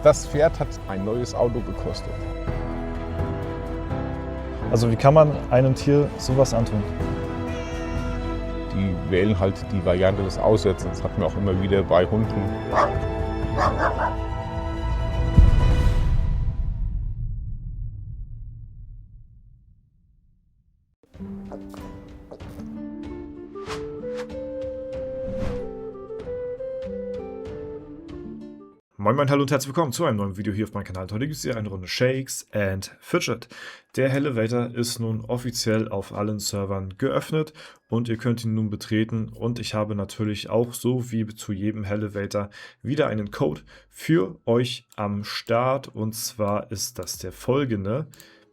Das Pferd hat ein neues Auto gekostet. Also wie kann man einem Tier sowas antun? Die wählen halt die Variante des Aussetzens. Das hatten wir auch immer wieder bei Hunden. Moin Moin, hallo und herzlich willkommen zu einem neuen Video hier auf meinem Kanal. Heute gibt es hier eine Runde Shakes and Fidget. Der Hellevator ist nun offiziell auf allen Servern geöffnet und ihr könnt ihn nun betreten. Und ich habe natürlich auch, so wie zu jedem Hellevator, wieder einen Code für euch am Start. Und zwar ist das der folgende,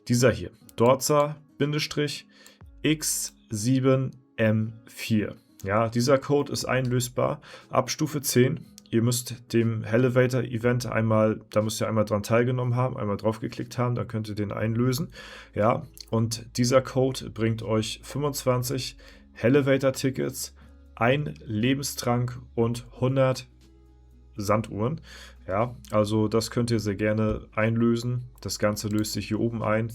dieser hier, Dorza-X7M4. Ja, dieser Code ist einlösbar ab Stufe 10. Ihr müsst dem Hellevator-Event da müsst ihr einmal dran teilgenommen haben, einmal draufgeklickt haben, dann könnt ihr den einlösen. Ja, und dieser Code bringt euch 25 Hellevator-Tickets, ein Lebenstrank und 100 Sanduhren. Ja, also das könnt ihr sehr gerne einlösen. Das Ganze löst sich hier oben ein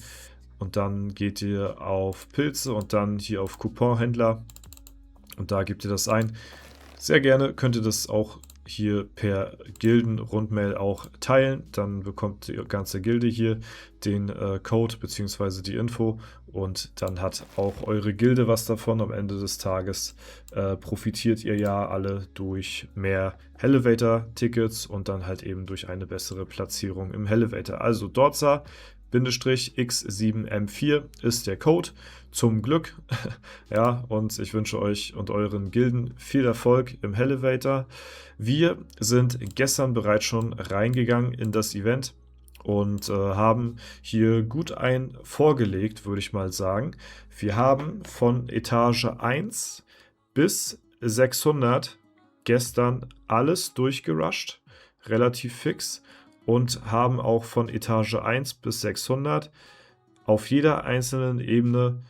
und dann geht ihr auf Pilze und dann hier auf Couponhändler und da gebt ihr das ein. Sehr gerne könnt ihr das auch hier per Gilden-Rundmail auch teilen, dann bekommt die ganze Gilde hier den Code bzw. die Info und dann hat auch eure Gilde was davon. Am Ende des Tages profitiert ihr ja alle durch mehr Hellevator-Tickets und dann halt eben durch eine bessere Platzierung im Hellevator. Also Dorza-X7M4 ist der Code. Zum Glück. Ja, und ich wünsche euch und euren Gilden viel Erfolg im Hellevator. Wir sind gestern bereits schon reingegangen in das Event und haben hier gut ein vorgelegt, würde ich mal sagen. Wir haben von Etage 1 bis 600 gestern alles durchgerusht, relativ fix. Und haben auch von Etage 1 bis 600 auf jeder einzelnen Ebene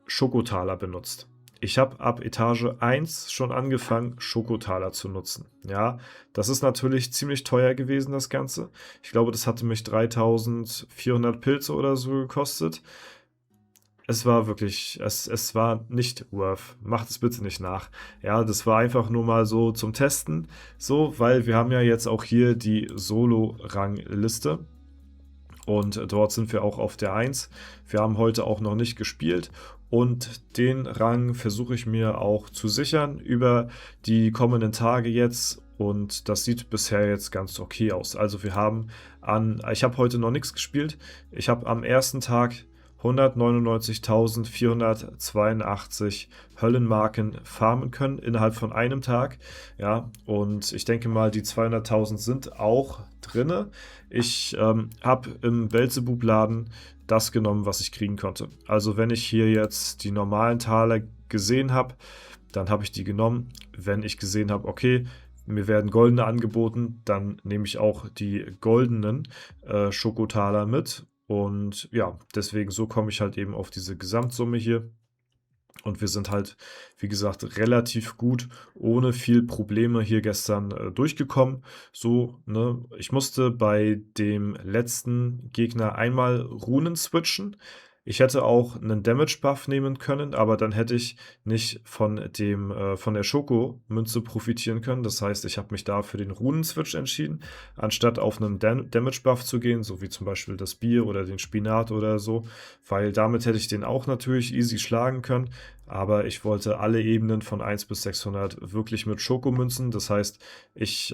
Schokotaler benutzt. Ich habe ab Etage 1 schon angefangen, Schokotaler zu nutzen. Ja, das ist natürlich ziemlich teuer gewesen, das Ganze. Ich glaube, das hatte mich 3400 Pilze oder so gekostet. Es war wirklich, es war nicht worth. Macht es bitte nicht nach. Ja, das war einfach nur mal so zum Testen. So, weil wir haben ja jetzt auch hier die Solo-Rangliste. Und dort sind wir auch auf der 1. Wir haben heute auch noch nicht gespielt. Und den Rang versuche ich mir auch zu sichern über die kommenden Tage jetzt. Und das sieht bisher jetzt ganz okay aus. Also ich habe heute noch nichts gespielt. Ich habe am ersten Tag 199.482 Höllenmarken farmen können innerhalb von einem Tag. Ja, und ich denke mal, die 200.000 sind auch drinne. Ich habe im Belzebub-Laden das genommen, was ich kriegen konnte. Also wenn ich hier jetzt die normalen Taler gesehen habe, dann habe ich die genommen. Wenn ich gesehen habe, okay, mir werden goldene angeboten, dann nehme ich auch die goldenen Schokotaler mit. Und ja, deswegen so komme ich halt eben auf diese Gesamtsumme hier. Und wir sind halt, wie gesagt, relativ gut, ohne viel Probleme hier gestern durchgekommen. So, ne, ich musste bei dem letzten Gegner einmal Runen switchen. Ich hätte auch einen Damage-Buff nehmen können, aber dann hätte ich nicht von der Schoko-Münze profitieren können. Das heißt, ich habe mich da für den Runen-Switch entschieden, anstatt auf einen Damage-Buff zu gehen, so wie zum Beispiel das Bier oder den Spinat oder so, weil damit hätte ich den auch natürlich easy schlagen können, aber ich wollte alle Ebenen von 1 bis 600 wirklich mit Schokomünzen. Das heißt, ich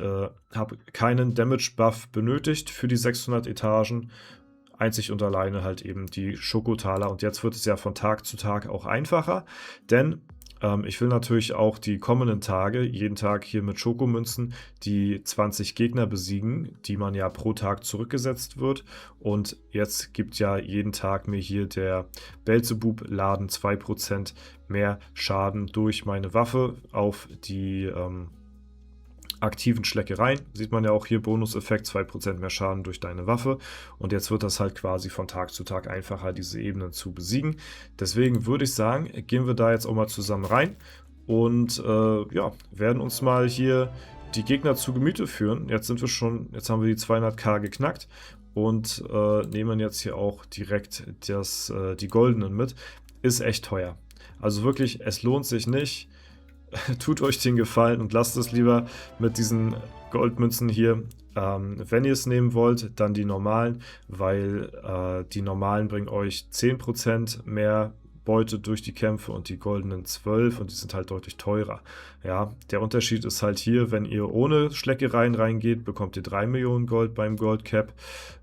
habe keinen Damage-Buff benötigt für die 600 Etagen, einzig und alleine halt eben die Schokotaler. Und jetzt wird es ja von Tag zu Tag auch einfacher, denn ich will natürlich auch die kommenden Tage jeden Tag hier mit Schokomünzen die 20 Gegner besiegen, die man ja pro Tag zurückgesetzt wird. Und jetzt gibt ja jeden Tag mir hier der Belzebub-Laden 2% mehr Schaden durch meine Waffe auf die aktiven Schleckereien. Sieht man ja auch hier, Bonuseffekt, 2% mehr Schaden durch deine Waffe. Und jetzt wird das halt quasi von Tag zu Tag einfacher, diese Ebenen zu besiegen. Deswegen würde ich sagen, gehen wir da jetzt auch mal zusammen rein und ja, werden uns mal hier die Gegner zu Gemüte führen. Jetzt haben wir die 200.000 geknackt und nehmen jetzt hier auch direkt die goldenen mit. Ist echt teuer. Also wirklich, es lohnt sich nicht. Tut euch den Gefallen und lasst es lieber mit diesen Goldmünzen hier. Wenn ihr es nehmen wollt, dann die normalen, weil die normalen bringen euch 10% mehr Beute durch die Kämpfe und die goldenen 12 und die sind halt deutlich teurer. Ja, der Unterschied ist halt hier, wenn ihr ohne Schleckereien reingeht, bekommt ihr 3 Millionen Gold beim Gold Cap.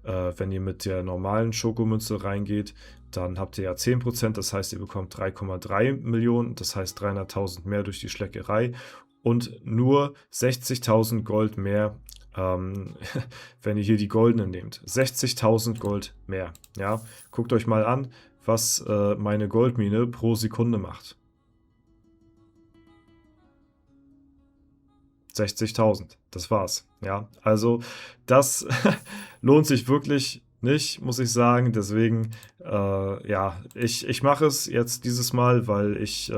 Wenn ihr mit der normalen Schokomünze reingeht, dann habt ihr ja 10%, das heißt, ihr bekommt 3,3 Millionen, das heißt 300.000 mehr durch die Schleckerei und nur 60.000 Gold mehr, wenn ihr hier die goldenen nehmt. 60.000 Gold mehr. Ja, guckt euch mal an, was meine Goldmine pro Sekunde macht. 60.000, das war's. Ja, also das lohnt sich wirklich nicht, muss ich sagen. Deswegen, ja, ich mache es jetzt dieses Mal, weil ich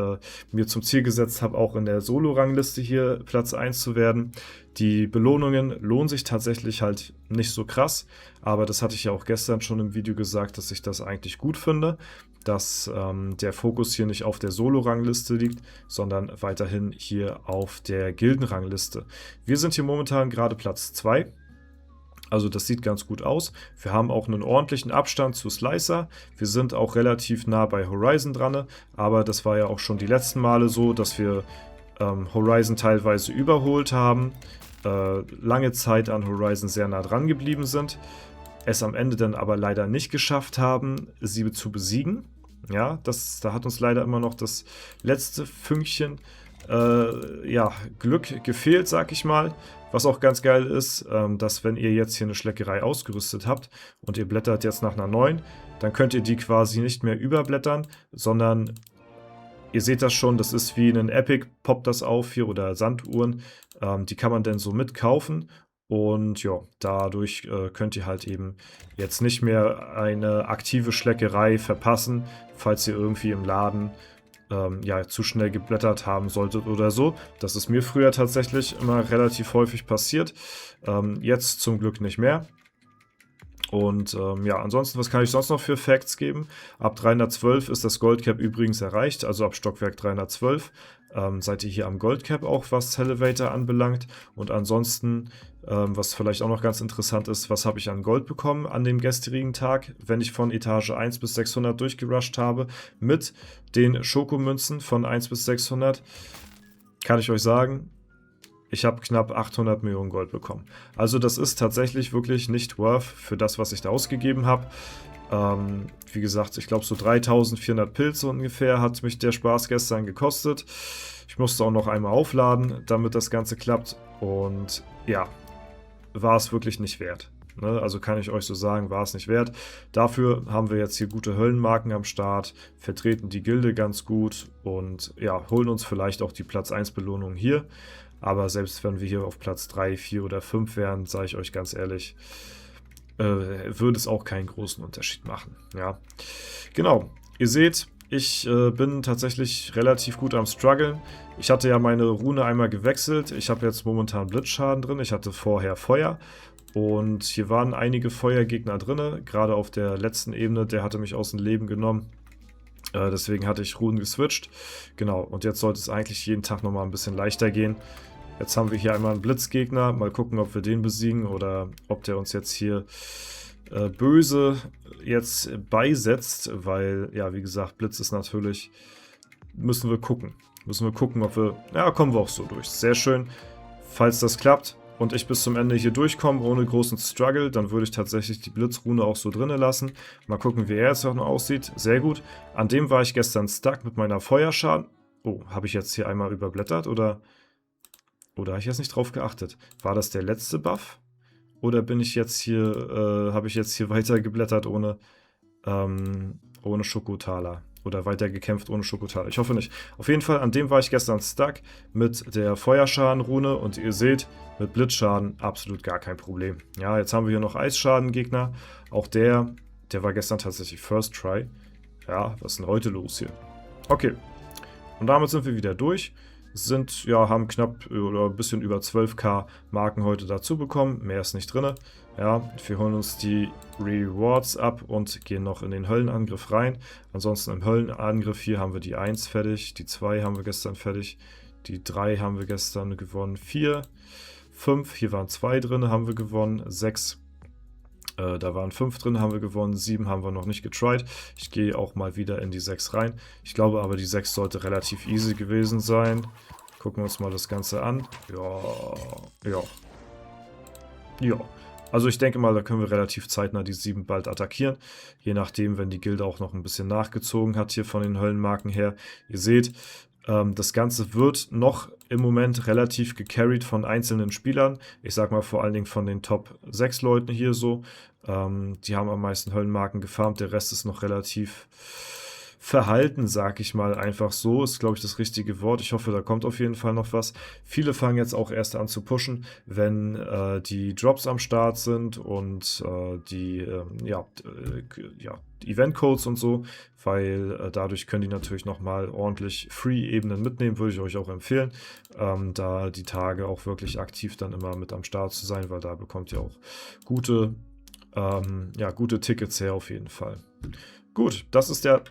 mir zum Ziel gesetzt habe, auch in der Solo-Rangliste hier Platz 1 zu werden. Die Belohnungen lohnen sich tatsächlich halt nicht so krass, aber das hatte ich ja auch gestern schon im Video gesagt, dass ich das eigentlich gut finde, dass der Fokus hier nicht auf der Solo-Rangliste liegt, sondern weiterhin hier auf der Gildenrangliste. Wir sind hier momentan gerade Platz 2. Also das sieht ganz gut aus. Wir haben auch einen ordentlichen Abstand zu Slicer. Wir sind auch relativ nah bei Horizon dran, aber das war ja auch schon die letzten Male so, dass wir Horizon teilweise überholt haben, lange Zeit an Horizon sehr nah dran geblieben sind, es am Ende dann aber leider nicht geschafft haben, sie zu besiegen. Ja, da hat uns leider immer noch das letzte Fünkchen ja, Glück gefehlt, sag ich mal. Was auch ganz geil ist, dass wenn ihr jetzt hier eine Schleckerei ausgerüstet habt und ihr blättert jetzt nach einer neuen, dann könnt ihr die quasi nicht mehr überblättern, sondern ihr seht das schon, das ist wie in Epic, poppt das auf hier oder Sanduhren. Die kann man dann so mitkaufen. Und ja, dadurch könnt ihr halt eben jetzt nicht mehr eine aktive Schleckerei verpassen, falls ihr irgendwie im Laden ja, zu schnell geblättert haben solltet oder so. Das ist mir früher tatsächlich immer relativ häufig passiert. Jetzt zum Glück nicht mehr. Und ja, ansonsten, was kann ich sonst noch für Facts geben? Ab 312 ist das Goldcap übrigens erreicht, also ab Stockwerk 312 seid ihr hier am Goldcap auch, was Elevator anbelangt. Und ansonsten, was vielleicht auch noch ganz interessant ist, was habe ich an Gold bekommen an dem gestrigen Tag, wenn ich von Etage 1 bis 600 durchgerusht habe, mit den Schokomünzen von 1 bis 600, kann ich euch sagen, ich habe knapp 800 Millionen Gold bekommen. Also das ist tatsächlich wirklich nicht worth für das, was ich da ausgegeben habe. Wie gesagt, ich glaube so 3400 Pilze ungefähr hat mich der Spaß gestern gekostet. Ich musste auch noch einmal aufladen, damit das Ganze klappt. Und ja, war es wirklich nicht wert. Ne? Also kann ich euch so sagen, war es nicht wert. Dafür haben wir jetzt hier gute Höllenmarken am Start, vertreten die Gilde ganz gut und ja, holen uns vielleicht auch die Platz 1 Belohnung hier. Aber selbst wenn wir hier auf Platz 3, 4 oder 5 wären, sage ich euch ganz ehrlich, würde es auch keinen großen Unterschied machen. Ja, genau. Ihr seht, ich bin tatsächlich relativ gut am Struggeln. Ich hatte ja meine Rune einmal gewechselt. Ich habe jetzt momentan Blitzschaden drin. Ich hatte vorher Feuer. Und hier waren einige Feuergegner drin. Gerade auf der letzten Ebene, der hatte mich aus dem Leben genommen. Deswegen hatte ich Runen geswitcht. Genau, und jetzt sollte es eigentlich jeden Tag nochmal ein bisschen leichter gehen. Jetzt haben wir hier einmal einen Blitzgegner. Mal gucken, ob wir den besiegen oder ob der uns jetzt hier böse jetzt beisetzt. Weil, ja, wie gesagt, Blitz ist natürlich... Müssen wir gucken. Ob wir... Ja, kommen wir auch so durch. Sehr schön. Falls das klappt und ich bis zum Ende hier durchkomme, ohne großen Struggle, dann würde ich tatsächlich die Blitzrune auch so drinnen lassen. Mal gucken, wie er jetzt auch noch aussieht. Sehr gut. An dem war ich gestern stuck mit meiner Feuerschaden. Oh, habe ich jetzt hier einmal überblättert oder habe ich jetzt nicht drauf geachtet? War das der letzte Buff? Oder bin ich jetzt hier, habe ich jetzt hier weiter geblättert ohne Schokotaler? Oder weiter gekämpft ohne Schokotaler? Ich hoffe nicht. Auf jeden Fall, an dem war ich gestern stuck mit der Feuerschadenrune und ihr seht, mit Blitzschaden absolut gar kein Problem. Ja, jetzt haben wir hier noch Eisschadengegner. Auch der war gestern tatsächlich First Try. Ja, was ist denn heute los hier? Okay. Und damit sind wir wieder durch. haben knapp oder ein bisschen über 12.000 Marken heute dazu bekommen. Mehr ist nicht drin. Ja, wir holen uns die Rewards ab und gehen noch in den Höllenangriff rein. Ansonsten im Höllenangriff hier haben wir die 1 fertig, die 2 haben wir gestern fertig, die 3 haben wir gestern gewonnen, 4, 5, hier waren 2 drin, haben wir gewonnen, 6, da waren 5 drin, haben wir gewonnen, 7 haben wir noch nicht getried. Ich gehe auch mal wieder in die 6 rein. Ich glaube aber, die 6 sollte relativ easy gewesen sein. Gucken wir uns mal das Ganze an. Ja. Also ich denke mal, da können wir relativ zeitnah die 7 bald attackieren. Je nachdem, wenn die Gilde auch noch ein bisschen nachgezogen hat hier von den Höllenmarken her. Ihr seht, das Ganze wird noch im Moment relativ gecarried von einzelnen Spielern. Ich sag mal vor allen Dingen von den Top 6 Leuten hier so. Die haben am meisten Höllenmarken gefarmt. Der Rest ist noch relativ verhalten, sag ich mal, einfach so, ist, glaube ich, das richtige Wort. Ich hoffe, da kommt auf jeden Fall noch was. Viele fangen jetzt auch erst an zu pushen, wenn die Drops am Start sind und die Event-Codes und so, weil dadurch können die natürlich nochmal ordentlich Free-Ebenen mitnehmen, würde ich euch auch empfehlen, da die Tage auch wirklich aktiv dann immer mit am Start zu sein, weil da bekommt ihr auch gute Tickets her auf jeden Fall. Gut, das ist der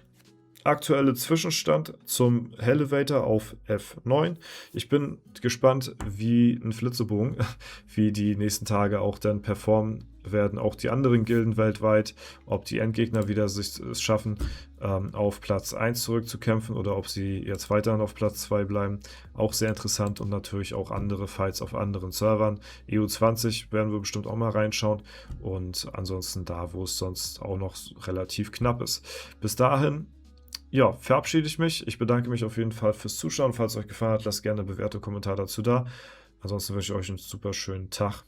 aktuelle Zwischenstand zum Elevator auf F9. Ich bin gespannt, wie ein Flitzebogen, wie die nächsten Tage auch dann performen werden, auch die anderen Gilden weltweit, ob die Endgegner wieder es schaffen, auf Platz 1 zurückzukämpfen oder ob sie jetzt weiterhin auf Platz 2 bleiben. Auch sehr interessant und natürlich auch andere Fights auf anderen Servern. EU20 werden wir bestimmt auch mal reinschauen und ansonsten da, wo es sonst auch noch relativ knapp ist. Bis dahin verabschiede ich mich. Ich bedanke mich auf jeden Fall fürs Zuschauen. Falls es euch gefallen hat, lasst gerne eine bewährte Kommentar dazu da. Ansonsten wünsche ich euch einen super schönen Tag.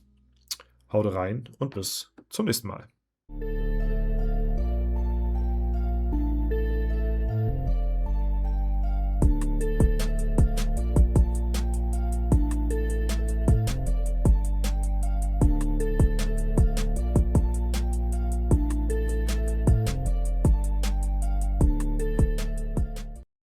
Haut rein und bis zum nächsten Mal.